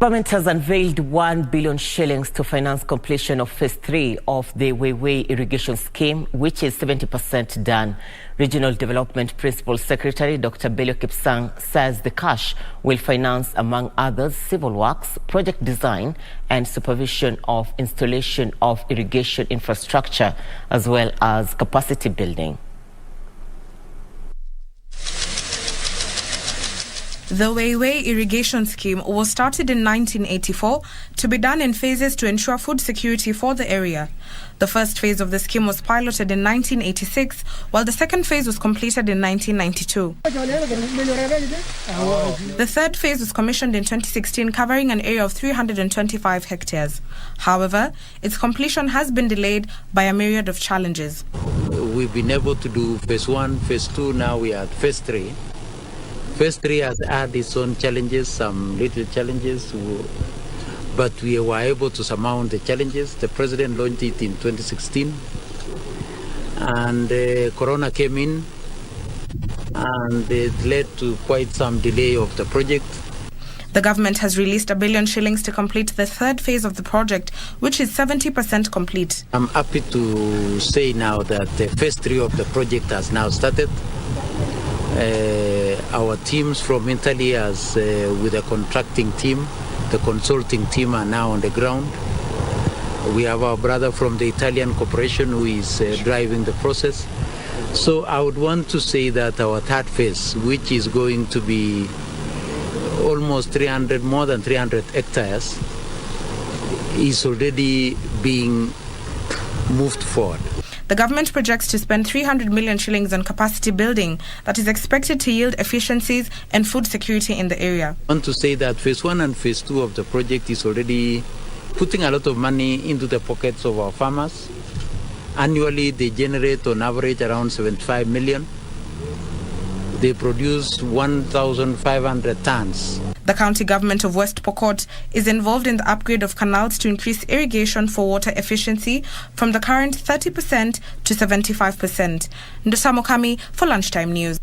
Government has unveiled 1 billion shillings to finance completion of phase 3 of the Weiwei Irrigation Scheme, which is 70% done. Regional Development Principal Secretary Dr. Belio Kipsang says the cash will finance, among others, civil works, project design and supervision of installation of irrigation infrastructure, as well as capacity building. The Weiwei Irrigation Scheme was started in 1984 to be done in phases to ensure food security for the area. The first phase of the scheme was piloted in 1986, while the second phase was completed in 1992. The third phase was commissioned in 2016, covering an area of 325 hectares. However, its completion has been delayed by a myriad of challenges. We've been able to do phase 1, phase 2, now we are at phase 3. Phase 3 has had its own challenges, some little challenges, but we were able to surmount the challenges. The president launched it in 2016, and Corona came in, and it led to quite some delay of the project. The government has released 1 billion shillings to complete the third phase of the project, which is 70% complete. I'm happy to say now that the phase 3 of the project has now started. Our teams from Italy, as with the contracting team, the consulting team, are now on the ground. We have our brother from the Italian corporation who is driving the process. So I would want to say that our third phase, which is going to be almost more than 300 hectares, is already being moved forward. The government projects to spend 300 million shillings on capacity building that is expected to yield efficiencies and food security in the area. I want to say that phase 1 and phase 2 of the project is already putting a lot of money into the pockets of our farmers. Annually, they generate on average around 75 million. They produce 1,500 tons. The county government of West Pokot is involved in the upgrade of canals to increase irrigation for water efficiency from the current 30% to 75%. Ndosa Mokami for Lunchtime News.